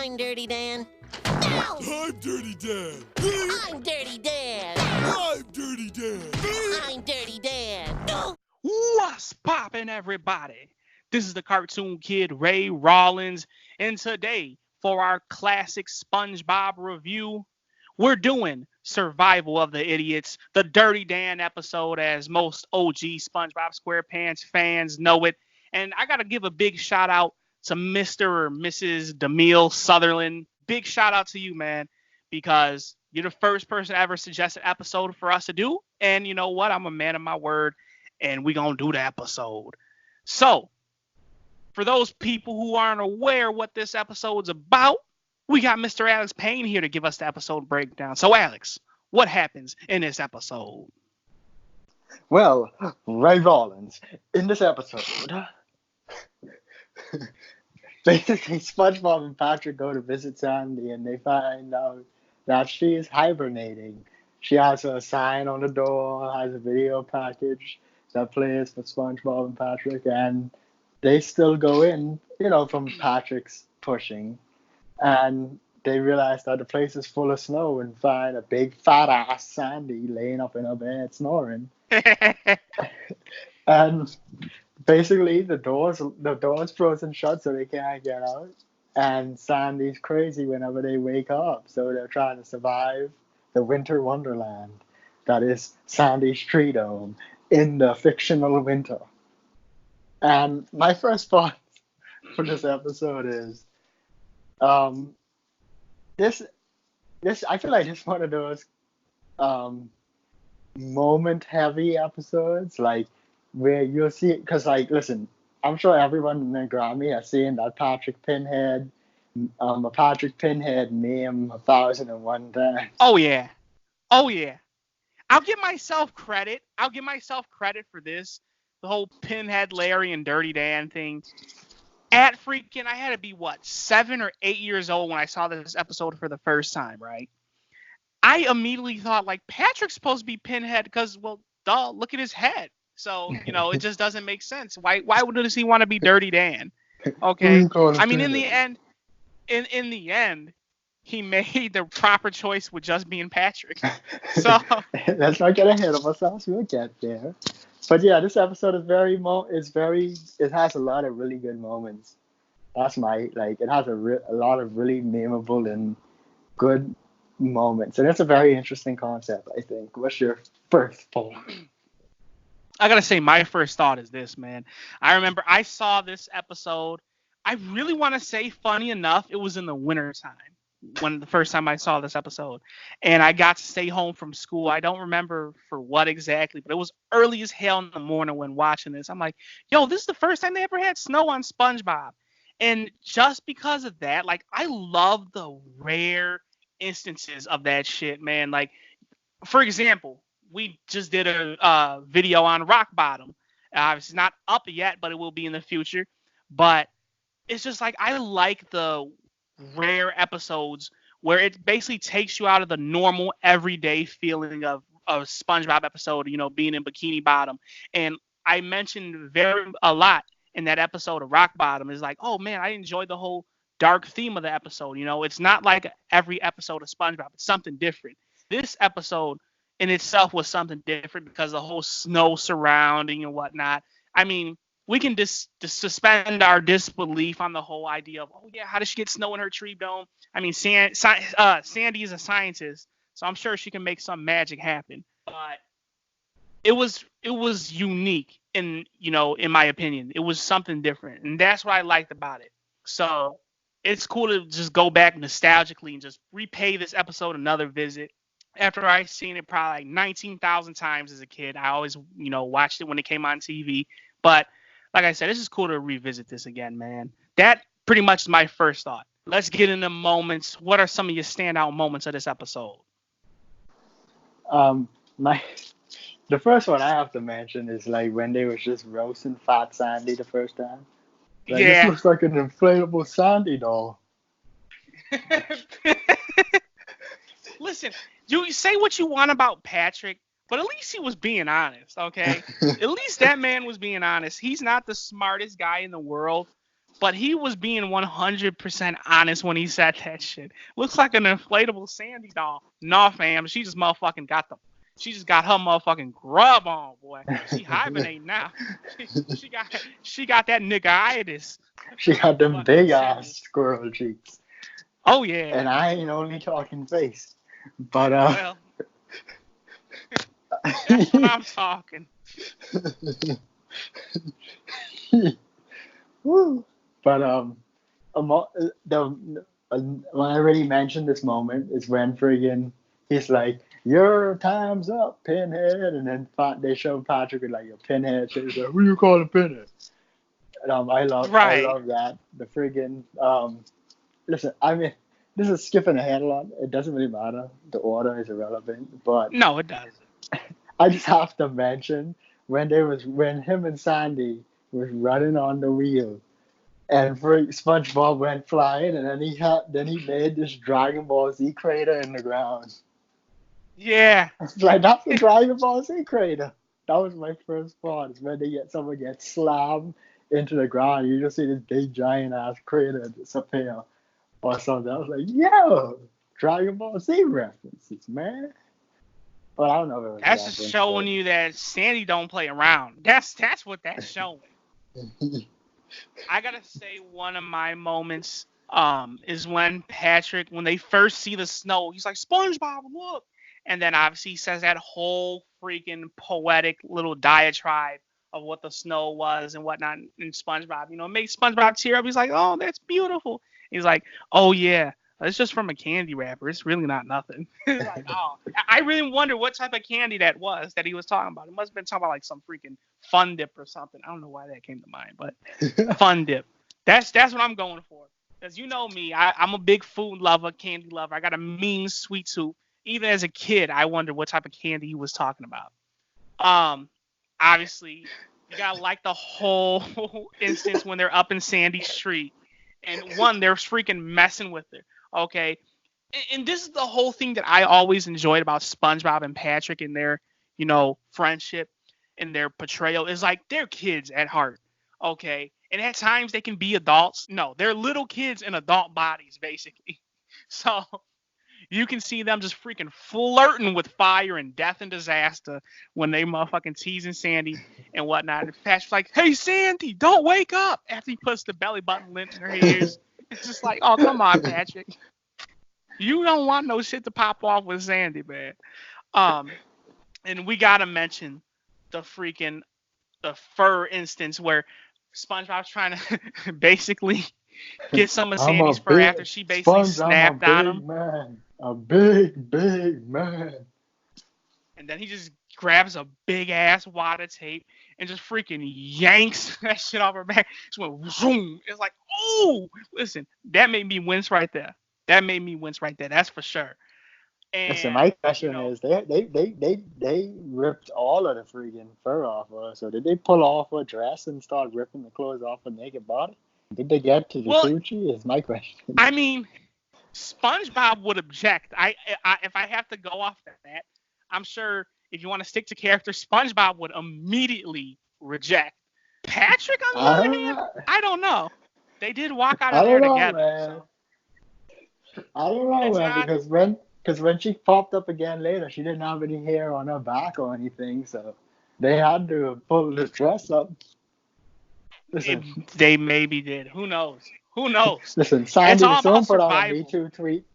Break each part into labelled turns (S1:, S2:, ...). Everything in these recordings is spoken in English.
S1: I'm Dirty Dan. No!
S2: I'm Dirty Dan.
S1: I'm Dirty Dan.
S2: I'm Dirty Dan.
S1: I'm Dirty Dan. No!
S3: What's poppin', everybody? This is the cartoon kid Ray Rawlins, and today for our classic SpongeBob review, we're doing Survival of the Idiots, the Dirty Dan episode, as most OG SpongeBob SquarePants fans know it. And I gotta give a big shout out to Mr. or Mrs. DeMille Sutherland. Big shout out to you, man, because you're the first person to ever suggest an episode for us to do. And you know what? I'm a man of my word, and we're going to do the episode. So, for those people who aren't aware what this episode's about, we got Mr. Alex Payne here to give us the episode breakdown. So, Alex, what happens in this episode?
S4: Well, Ray Rawlins, in this episode, basically SpongeBob and Patrick go to visit Sandy and they find out that she is hibernating. She has a sign on the door, has a video package that plays for SpongeBob and Patrick, and they still go in, from Patrick's pushing. And they realize that the place is full of snow and find a big fat ass Sandy laying up in her bed snoring. And basically the door's frozen shut so they can't get out. And Sandy's crazy whenever they wake up. So they're trying to survive the winter wonderland that is Sandy's tree dome in the fictional winter. And my first thought for this episode is this I feel like it's one of those moment heavy episodes, like where you'll see, because listen, I'm sure everyone in the Grammy has seen that Patrick Pinhead meme 1,001 times.
S3: Oh, yeah. I'll give myself credit for this. The whole Pinhead, Larry, and Dirty Dan thing. I had to be, 7 or 8 years old when I saw this episode for the first time, right? I immediately thought, Patrick's supposed to be Pinhead because, duh, look at his head. So, it just doesn't make sense. Why does he want to be Dirty Dan? Okay. I mean, in the end, he made the proper choice with just being Patrick. So
S4: let's not get ahead of ourselves. We'll get there. But yeah, this episode is it has a lot of really good moments. That's it has a lot of really memeable and good moments. And it's a very interesting concept, I think. What's your first thought?
S3: I gotta say, my first thought is this, man. I remember I saw this episode. I really want to say, funny enough, it was in the wintertime when the first time I saw this episode. And I got to stay home from school. I don't remember for what exactly, but it was early as hell in the morning when watching this. I'm like, yo, this is the first time they ever had snow on SpongeBob. And just because of that, I love the rare instances of that shit, man. For example, we just did a video on Rock Bottom. It's not up yet, but it will be in the future. But it's just I like the rare episodes where it basically takes you out of the normal everyday feeling of a SpongeBob episode, being in Bikini Bottom. And I mentioned a lot in that episode of Rock Bottom is oh man, I enjoyed the whole dark theme of the episode. It's not like every episode of SpongeBob. It's something different. This episode in itself was something different because the whole snow surrounding and whatnot. I mean, we can just suspend our disbelief on the whole idea of, oh yeah, how does she get snow in her tree dome? I mean, Sandy is a scientist, so I'm sure she can make some magic happen. But it was unique in my opinion. It was something different, and that's what I liked about it. So it's cool to just go back nostalgically and just repay this episode another visit. After I seen it probably 19,000 times as a kid, I always, watched it when it came on TV. But like I said, it's just cool to revisit this again, man. That pretty much is my first thought. Let's get into moments. What are some of your standout moments of this episode?
S4: The first one I have to mention is when they was just roasting Fat Sandy the first time.
S3: Yeah.
S4: This looks like an inflatable Sandy doll.
S3: Listen, you say what you want about Patrick, but at least he was being honest, okay? At least that man was being honest. He's not the smartest guy in the world, but he was being 100% honest when he said that shit. Looks like an inflatable Sandy doll. Nah, fam, she just motherfucking got the. She just got her motherfucking grub on, boy. She hibernating now. She got that nigga-itis.
S4: She got them
S3: Fucking
S4: big
S3: serious.
S4: ass squirrel cheeks.
S3: Oh yeah.
S4: And I ain't only talking face. But
S3: Well, that's what I'm talking.
S4: Woo. But when I already mentioned this moment is when friggin' he's like, your time's up, Pinhead, and then they show Patrick with like a Pinhead. So he's like, who you calling Pinhead? And I love that. The friggin' listen, I mean, this is skipping ahead a lot. It doesn't really matter. The order is irrelevant. But
S3: No, it doesn't.
S4: I just have to mention when him and Sandy was running on the wheel, and SpongeBob went flying, and then he made this Dragon Ball Z crater in the ground.
S3: Yeah.
S4: It's like, that's the Dragon Ball Z crater. That was my first thought. Is when someone gets slammed into the ground, you just see this big giant ass crater disappear or something. I was like, yo, Dragon Ball Z references, man. But I don't know if it was
S3: That's just showing you that Sandy don't play around. That's what that's showing. I gotta say, one of my moments is when Patrick, when they first see the snow, he's like, SpongeBob, look. And then obviously he says that whole freaking poetic little diatribe of what the snow was and whatnot in SpongeBob. You know, it makes SpongeBob tear up. He's like, oh, that's beautiful. He's like, oh, yeah, it's just from a candy wrapper. It's really not nothing. Like, oh, I really wonder what type of candy that was that he was talking about. It must have been talking about like some freaking Fun Dip or something. I don't know why that came to mind, but Fun Dip. That's what I'm going for. Because you know me, I'm a big food lover, candy lover. I got a mean sweet tooth. Even as a kid, I wondered what type of candy he was talking about. Obviously, you gotta like the whole instance when they're up in Sandy's street, and they're freaking messing with her. Okay, and this is the whole thing that I always enjoyed about SpongeBob and Patrick and their, friendship and their portrayal is like they're kids at heart. Okay, and at times they can be adults. No, they're little kids in adult bodies, basically. So you can see them just freaking flirting with fire and death and disaster when they motherfucking teasing Sandy and whatnot. And Patrick's like, hey, Sandy, don't wake up, after he puts the belly button lint in her ears. It's just like, oh, come on, Patrick. You don't want no shit to pop off with Sandy, man. And we got to mention the fur instance where SpongeBob's trying to basically get some of Sandy's fur after she basically snapped on him.
S4: Man. A big, big man.
S3: And then he just grabs a big ass wad of tape and just freaking yanks that shit off her back. Just went zoom. It's like, oh, listen, that made me wince right there. That's for sure. And
S4: listen, my question is, they ripped all of the freaking fur off of her. So did they pull off her dress and start ripping the clothes off her naked body? Did they get to the coochie? Is my question.
S3: I mean, SpongeBob would object. If I have to go off that, I'm sure if you want to stick to character, SpongeBob would immediately reject. Patrick, on the other hand, I don't know. They did walk out of there together.
S4: Man. So. I don't know, man, because when she popped up again later, she didn't have any hair on her back or anything, so they had to pull the dress up. Listen.
S3: They maybe did. Who knows?
S4: Listen, Sandy, don't put on a Me Too tweet.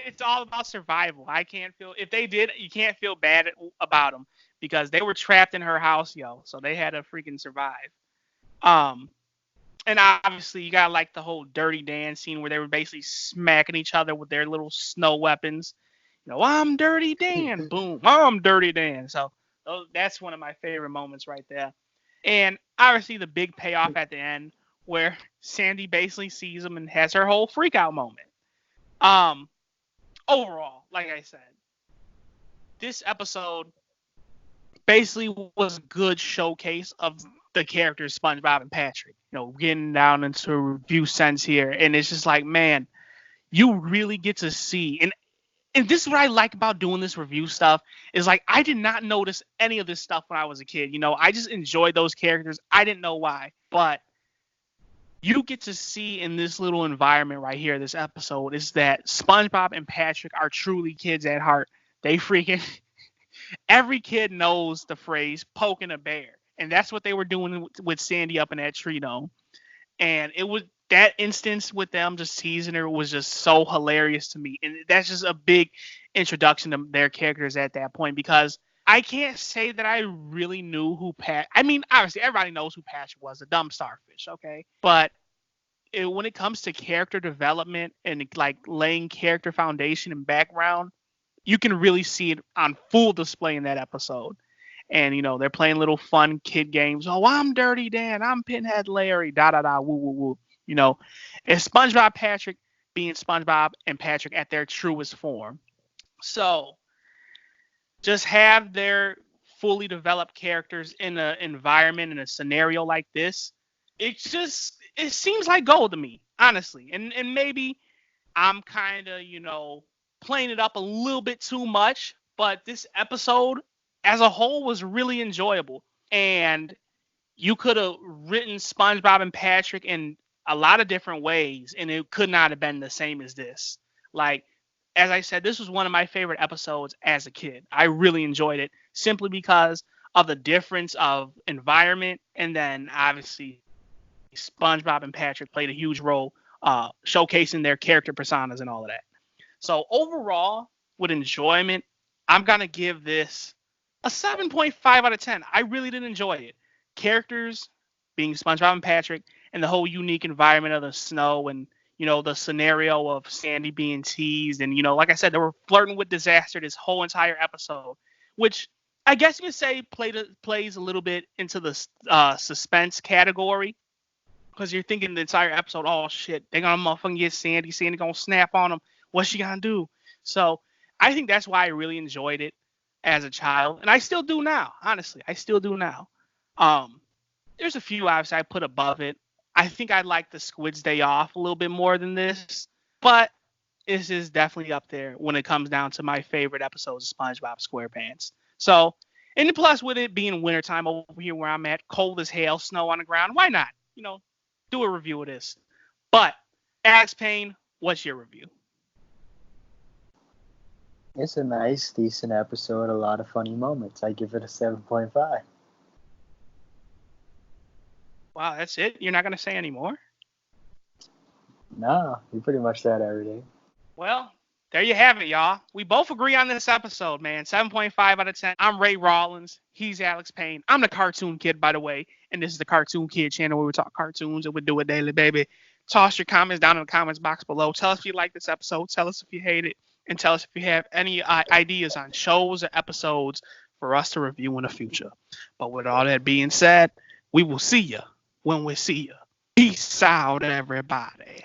S3: It's all about survival. I can't feel, if they did, you can't feel bad about them because they were trapped in her house, yo. So they had to freaking survive. And obviously you got like the whole Dirty Dan scene where they were basically smacking each other with their little snow weapons. I'm Dirty Dan. Boom. I'm Dirty Dan. So that's one of my favorite moments right there. And obviously the big payoff at the end where Sandy basically sees him and has her whole freak out moment. Overall, like I said, this episode basically was a good showcase of the characters SpongeBob and Patrick. Getting down into a review sense here. And it's just like, man, you really get to see. And this is what I like about doing this review stuff is like, I did not notice any of this stuff when I was a kid. I just enjoyed those characters. I didn't know why, but you get to see in this little environment right here, this episode, is that SpongeBob and Patrick are truly kids at heart. They freaking every kid knows the phrase poking a bear. And that's what they were doing with Sandy up in that tree dome. And it was that instance with them just teasing her was just so hilarious to me. And that's just a big introduction to their characters at that point, because I can't say that I really knew who I mean, obviously everybody knows who Patrick was, a dumb starfish, okay? But when it comes to character development and like laying character foundation and background, you can really see it on full display in that episode. And, you know, they're playing little fun kid games. Oh, I'm Dirty Dan. I'm Pinhead Larry. Da, da, da, woo, woo, woo. You know, it's SpongeBob Patrick being SpongeBob and Patrick at their truest form. So just have their fully developed characters in an environment, in a scenario like this. It seems like gold to me, honestly. And maybe I'm kind of, you know, playing it up a little bit too much. But this episode as a whole was really enjoyable. And you could have written SpongeBob and Patrick in a lot of different ways, and it could not have been the same as this. Like, as I said, this was one of my favorite episodes as a kid. I really enjoyed it simply because of the difference of environment, and then obviously SpongeBob and Patrick played a huge role showcasing their character personas and all of that. So overall, with enjoyment, I'm going to give this a 7.5 out of 10. I really did enjoy it. Characters being SpongeBob and Patrick, and the whole unique environment of the snow, and, you know, the scenario of Sandy being teased. And, you know, like I said, they were flirting with disaster this whole entire episode, which I guess you could say plays a little bit into the suspense category, because you're thinking the entire episode, oh shit, they're gonna motherfucking get Sandy. Sandy gonna snap on them. What's she gonna do? So I think that's why I really enjoyed it as a child, and I still do now. Honestly, I still do now. There's a few obviously I put above it. I think I like the Squid's Day Off a little bit more than this, but this is definitely up there when it comes down to my favorite episodes of SpongeBob SquarePants. So, and plus with it being wintertime over here where I'm at, cold as hell, snow on the ground, why not? You know, do a review of this. But, Alex Payne, what's your review?
S4: It's a nice, decent episode, a lot of funny moments. I give it a 7.5.
S3: Wow, that's it? You're not going to say any more?
S4: No, you pretty much said everything.
S3: Well, there you have it, y'all. We both agree on this episode, man. 7.5 out of 10. I'm Ray Rawlins. He's Alex Payne. I'm the Cartoon Kid, by the way. And this is the Cartoon Kid channel where we talk cartoons and we do it daily, baby. Toss your comments down in the comments box below. Tell us if you like this episode. Tell us if you hate it. And tell us if you have any ideas on shows or episodes for us to review in the future. But with all that being said, we will see you when we see you. Peace out, everybody.